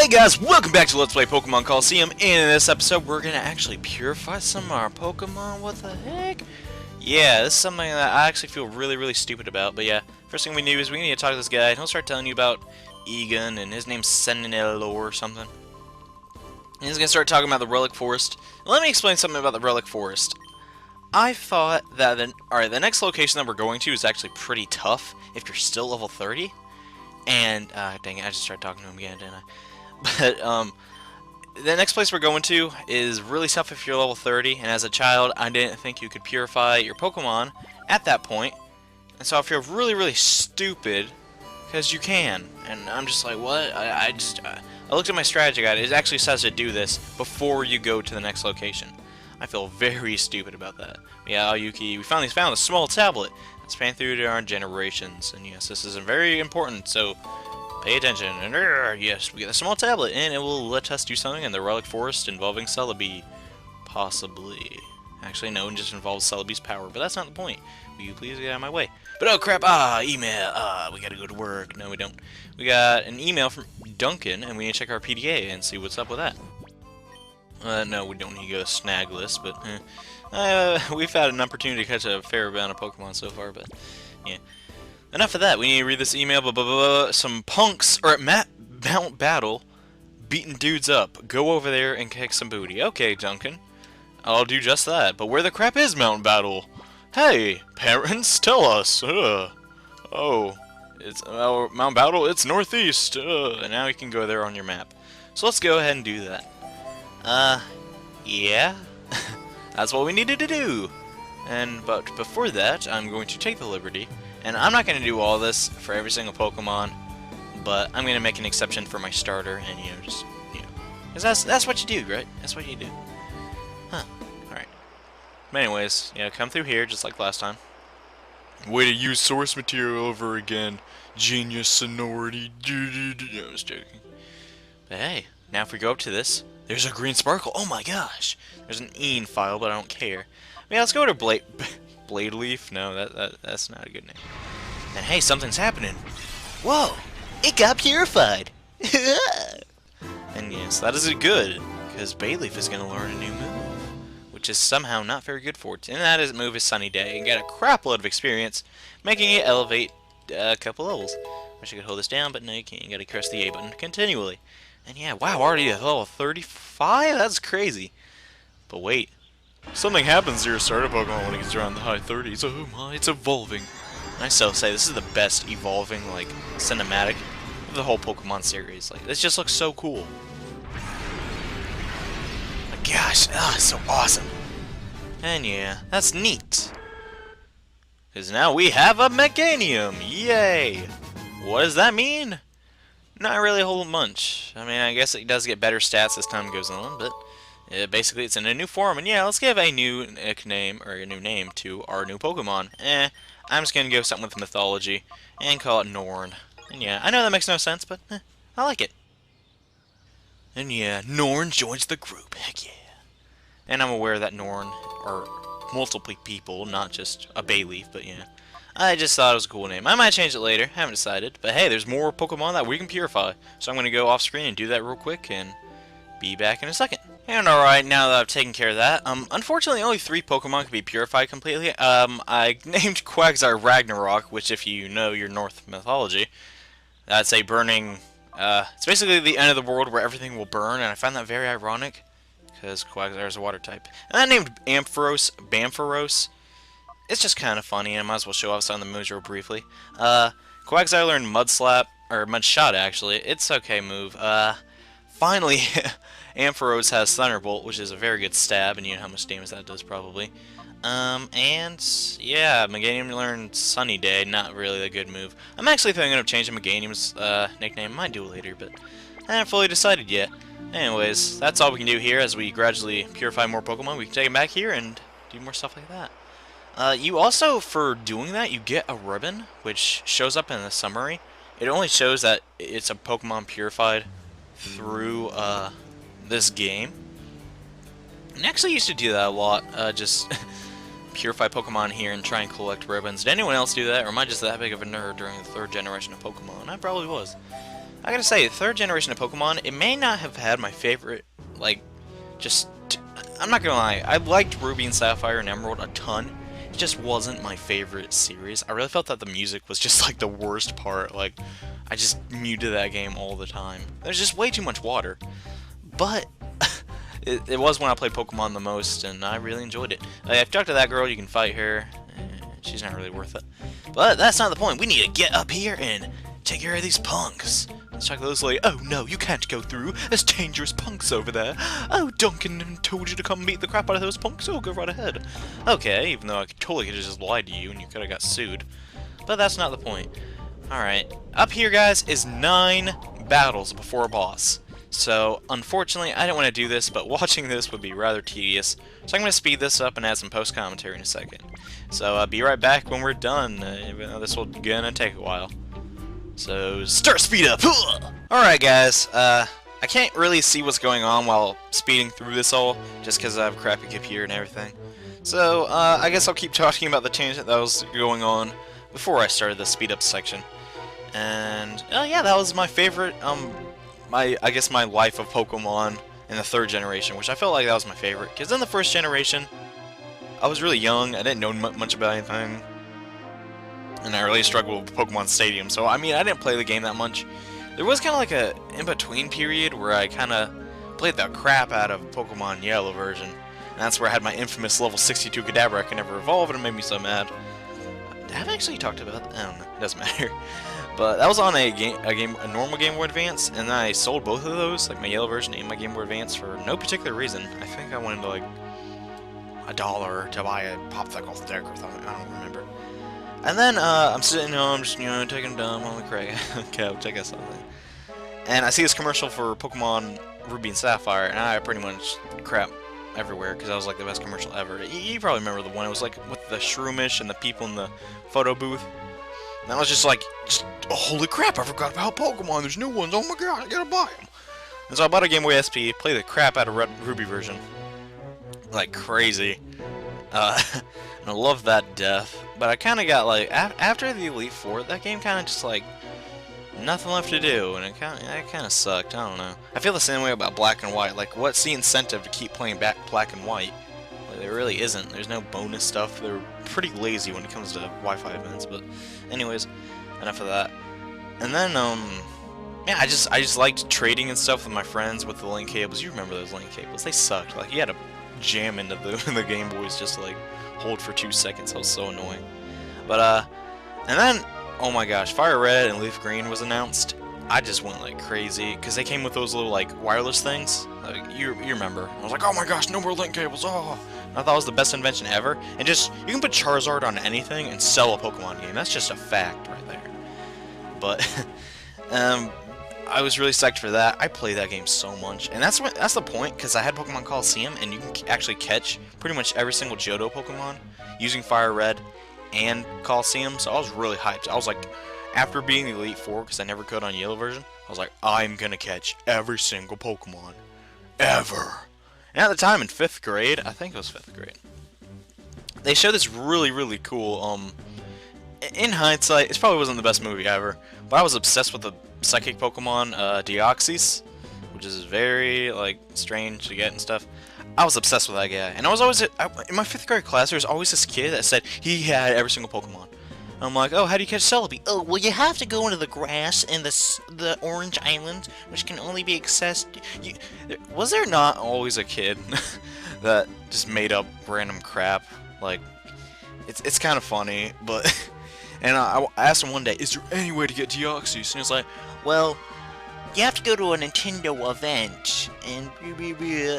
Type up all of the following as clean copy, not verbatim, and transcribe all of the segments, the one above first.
Hey guys, welcome back to Let's Play Pokemon Colosseum. And in this episode, we're gonna actually purify some of our Pokemon. What the heck? Yeah, this is something that I actually feel really stupid about. But yeah, first thing we need is we need to talk to this guy, and he'll start telling you about Egan, and his name's Sentinel or something. And he's gonna start talking about the Relic Forest. Let me explain something about the Relic Forest. I thought that the next location that we're going to is actually pretty tough if you're still level 30. And dang it, I just started talking to him again, didn't I? But the next place we're going to is really tough if you're level 30, and as a child, I didn't think you could purify your Pokemon at that point, and so I feel really stupid because you can, and I'm just like, what? I looked at my strategy guide. It actually says to do this before you go to the next location. I feel very stupid about that. Yeah, Yuki, we finally found a small tablet that's spanning through to our generations, and yes, this is very important, so pay attention. And yes, we get a small tablet, and it will let us do something in the Relic Forest involving Celebi. Possibly. Actually, no, it just involves Celebi's power, but that's not the point. Will you please get out of my way? But oh crap, email, we gotta go to work. No, we don't. We got an email from Duncan, and we need to check our PDA and see what's up with that. No, we don't need to go to snag list, but we've had an opportunity to catch a fair amount of Pokemon so far, but yeah. Enough of that. We need to read this email. Some punks are at Mount Battle beating dudes up. Go over there and kick some booty. Okay, Duncan. I'll do just that. But where the crap is Mount Battle? Hey, parents, tell us. Oh, it's Mount Battle. It's northeast. And now you can go there on your map. So let's go ahead and do that. Yeah. That's what we needed to do. But before that, I'm going to take the liberty. And I'm not going to do all this for every single Pokemon, but I'm going to make an exception for my starter, and, because that's what you do, right? That's what you do. Huh. Alright. But anyways, come through here, just like last time. Way to use source material over again. Genius sonority. I was joking. But hey, now if we go up to this, there's a green sparkle. Oh my gosh. There's an Ean file, but I don't care. Yeah, let's go to Blade Leaf? No, that's not a good name. And hey, something's happening. Whoa! It got purified! And yes, that is good, because Bayleaf is going to learn a new move, which is somehow not very good for it. And that move is Sunny Day, and get a crap load of experience, making it elevate a couple levels. Wish I could hold this down, but no, you can't. You gotta press the A button continually. And yeah, wow, already at level 35? That's crazy. But wait. Something happens to your starter Pokemon when it gets around the high 30s. Oh my, it's evolving. I still say this is the best evolving, cinematic of the whole Pokemon series. This just looks so cool. My gosh, it's so awesome. And yeah, that's neat. Because now we have a Meganium! Yay! What does that mean? Not really a whole bunch. I mean, I guess it does get better stats as time goes on, but basically, it's in a new form, and yeah, let's give a new nickname, or a new name, to our new Pokemon. I'm just gonna go something with mythology, and call it Norn. And yeah, I know that makes no sense, but I like it. And yeah, Norn joins the group, heck yeah. And I'm aware that Norn are multiple people, not just a Bayleaf, but yeah. I just thought it was a cool name. I might change it later, haven't decided. But hey, there's more Pokemon that we can purify. So I'm gonna go off screen and do that real quick, and be back in a second. And alright, now that I've taken care of that, unfortunately only 3 Pokemon can be purified completely. I named Quagsire Ragnarok, which if you know your Norse mythology, that's a burning, it's basically the end of the world where everything will burn, and I find that very ironic, because Quagsire is a water type. And I named Bamfaros. It's just kind of funny, and I might as well show off some of the moves real briefly. Quagsire learned Mud Slap, or Mud Shot actually. It's okay move. Finally, Ampharos has Thunderbolt, which is a very good stab, and you know how much damage that does probably. And yeah, Meganium learned Sunny Day, not really a good move. I'm actually thinking of changing Meganium's nickname. I might do it later, but I haven't fully decided yet. Anyways, that's all we can do here as we gradually purify more Pokemon. We can take them back here and do more stuff like that. You also, for doing that, you get a ribbon, which shows up in the summary. It only shows that it's a Pokemon purified through this game. And I actually used to do that a lot, just purify Pokemon here and try and collect ribbons. Did anyone else do that, or am I just that big of a nerd during the 3rd generation of Pokemon? I probably was. I gotta say, third generation of Pokemon, it may not have had my favorite, like, just... I'm not gonna lie, I liked Ruby and Sapphire and Emerald a ton. It just wasn't my favorite series. I really felt that the music was just, like, the worst part. Like, I just muted that game all the time. There's just way too much water. But... It was when I played Pokemon the most, and I really enjoyed it. If you talk to that girl, you can fight her. She's not really worth it. But that's not the point. We need to get up here and take care of these punks. Let's talk to this lady. Oh no, you can't go through. There's dangerous punks over there. Oh, Duncan told you to come beat the crap out of those punks. Oh, go right ahead. Okay, even though I totally could have just lied to you and you could have got sued. But that's not the point. Alright, up here, guys, is 9 battles before a boss. So, unfortunately, I don't want to do this, but watching this would be rather tedious. So I'm going to speed this up and add some post-commentary in a second. So, be right back when we're done, even though this will gonna take a while. So, start speed up! Alright guys, I can't really see what's going on while speeding through this all, just because I have a crappy computer and everything. So, I guess I'll keep talking about the tangent that was going on before I started the speed up section. And, yeah, that was my favorite, I guess my life of Pokemon in the third generation, which I felt like that was my favorite, because in the first generation, I was really young, I didn't know much about anything, and I really struggled with Pokemon Stadium, so I mean, I didn't play the game that much. There was kind of like a in-between period where I kind of played the crap out of Pokemon Yellow version, and that's where I had my infamous level 62 Kadabra I could never evolve, and it made me so mad. Have I actually talked about that? I don't know, it doesn't matter. But that was on a normal Game Boy Advance, and then I sold both of those, like my yellow version and my Game Boy Advance, for no particular reason. I think I wanted to, like, $1 to buy a popsicle stick or something. I don't remember. And then I'm sitting home, just taking a dump on the couch, I guess something. And I see this commercial for Pokemon Ruby and Sapphire, and I pretty much crap everywhere because that was like the best commercial ever. You probably remember the one. It was like with the Shroomish and the people in the photo booth. And I was just like, oh, holy crap, I forgot about Pokemon, there's new ones, oh my god, I gotta buy them. And so I bought a Game Boy SP, played the crap out of Ruby version. Like crazy. And I love that death. But I kind of got like, after the Elite Four, that game kind of just like, nothing left to do, and it kind of sucked, I don't know. I feel the same way about Black and White, like what's the incentive to keep playing back Black and White? Like, there really isn't, there's no bonus stuff, they're pretty lazy when it comes to Wi-Fi events, but anyways, enough of that. And then, yeah, I just liked trading and stuff with my friends with the link cables. You remember those link cables, they sucked, like you had to jam into the Game Boys just to like hold for 2 seconds, that was so annoying. But, and then, oh my gosh, Fire Red and Leaf Green was announced. I just went like crazy, because they came with those little like wireless things, like, you remember. I was like, oh my gosh, no more link cables, oh! I thought it was the best invention ever, and just, you can put Charizard on anything and sell a Pokemon game, that's just a fact right there. But, I was really psyched for that. I played that game so much, and that's the point, because I had Pokemon Colosseum, and you can actually catch pretty much every single Johto Pokemon using Fire Red and Colosseum, so I was really hyped. I was like, after being the Elite Four, because I never could on Yellow version, I was like, I'm gonna catch every single Pokemon. Ever. And at the time, in 5th grade, I think it was 5th grade, they showed this really cool, in hindsight, it probably wasn't the best movie ever, but I was obsessed with the psychic Pokemon, Deoxys, which is very, like, strange to get and stuff. I was obsessed with that guy, and I was always, in my 5th grade class, there was always this kid that said he had every single Pokemon. I'm like, oh, how do you catch Celebi? Oh, well, you have to go into the grass and the Orange Islands, which can only be accessed. Was there not always a kid that just made up random crap? Like, it's kind of funny, but... And I asked him one day, is there any way to get Deoxys? And he's like, well, you have to go to a Nintendo event, and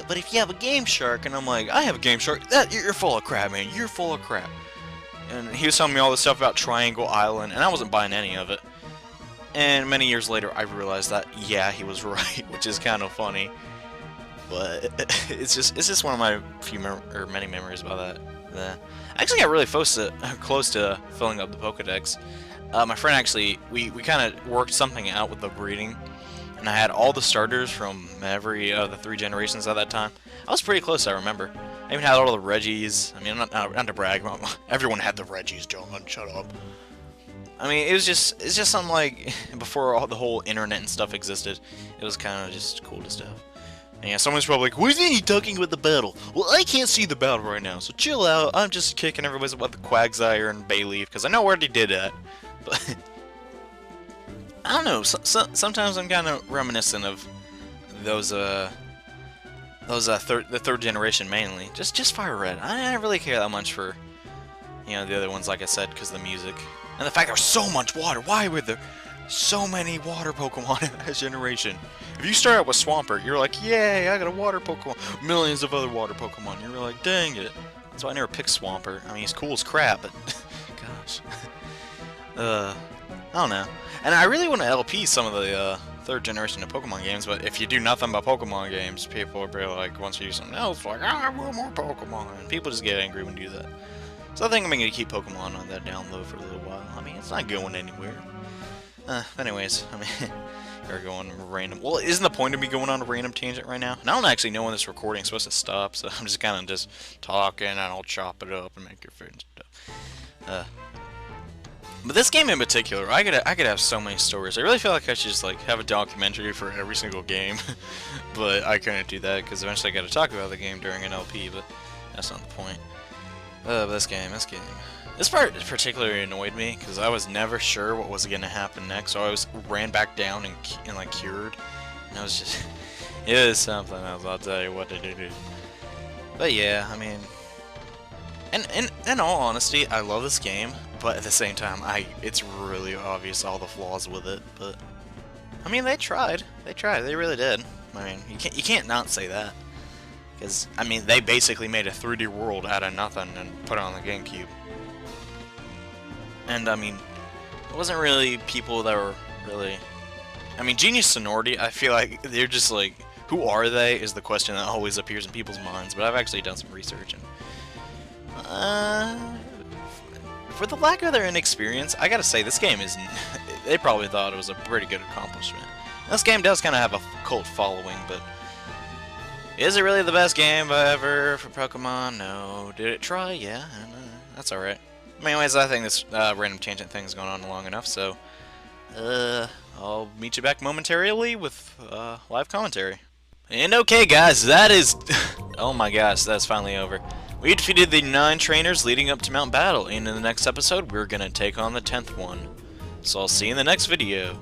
but if you have a Game Shark, and I'm like, I have a Game Shark, you're full of crap, man, you're full of crap. And he was telling me all this stuff about Triangle Island, and I wasn't buying any of it. And many years later, I realized that, yeah, he was right, which is kind of funny. But it's just one of my many memories about that. I actually got really close to filling up the Pokedex. My friend actually, we kind of worked something out with the breeding, and I had all the starters from every of the 3 generations at that time. I was pretty close, I remember. I even had all the Reggies. I mean, not to brag, everyone had the Reggies, John, shut up. I mean, it's just something like before all the whole internet and stuff existed. It was kind of just cool to stuff. And yeah, someone's probably like, "Where's he talking about the battle?" Well, I can't see the battle right now, so chill out. I'm just kicking everybody's about the Quagsire and Bayleaf because I know where they did that. But I don't know. Sometimes I'm kind of reminiscent of those the third generation mainly. Just Fire Red. I didn't really care that much for the other ones, like I said, because of the music and the fact there was so much water. Why were there so many water Pokemon in that generation? If you start out with Swampert, you're like, yay, I got a water Pokemon. Millions of other water Pokemon. You're like, dang it. That's why I never picked Swampert. I mean, he's cool as crap, but gosh. I don't know. And I really want to LP some of the third generation of Pokemon games, but if you do nothing but Pokemon games, people will be like, once you do something else, like, I want more Pokemon. And people just get angry when you do that. So I think I'm going to keep Pokemon on that down low for a little while. I mean, it's not going anywhere. Anyways, I mean, we're going random. Well, isn't the point of me going on a random tangent right now? And I don't actually know when this recording is supposed to stop, so I'm just kind of just talking, and I'll chop it up and make your friends stuff. But this game in particular, I could have so many stories. I really feel like I should just like have a documentary for every single game, but I couldn't do that because eventually I got to talk about the game during an LP. But that's not the point. But this part particularly annoyed me because I was never sure what was gonna happen next, so I ran back down and like cured, and I was just it was something else. I'll tell you what to do. But yeah, I mean, and in all honesty, I love this game. But at the same time, it's really obvious all the flaws with it. But I mean, they tried. They really did. I mean, you can't not say that. Because I mean, they basically made a 3D world out of nothing and put it on the GameCube. And I mean, it wasn't really people that were really. I mean, Genius Sonority. I feel like they're just like, who are they? Is the question that always appears in people's minds. But I've actually done some research and. For the lack of their inexperience, I gotta say, this game is... they probably thought it was a pretty good accomplishment. This game does kind of have a cult following, but... is it really the best game ever for Pokemon? No. Did it try? Yeah. That's alright. Anyways, I think this random tangent thing's going on long enough, so... I'll meet you back momentarily with live commentary. And okay, guys, that is... oh my gosh, that's finally over. We defeated the 9 trainers leading up to Mount Battle, and in the next episode, we're gonna take on the 10th one. So I'll see you in the next video.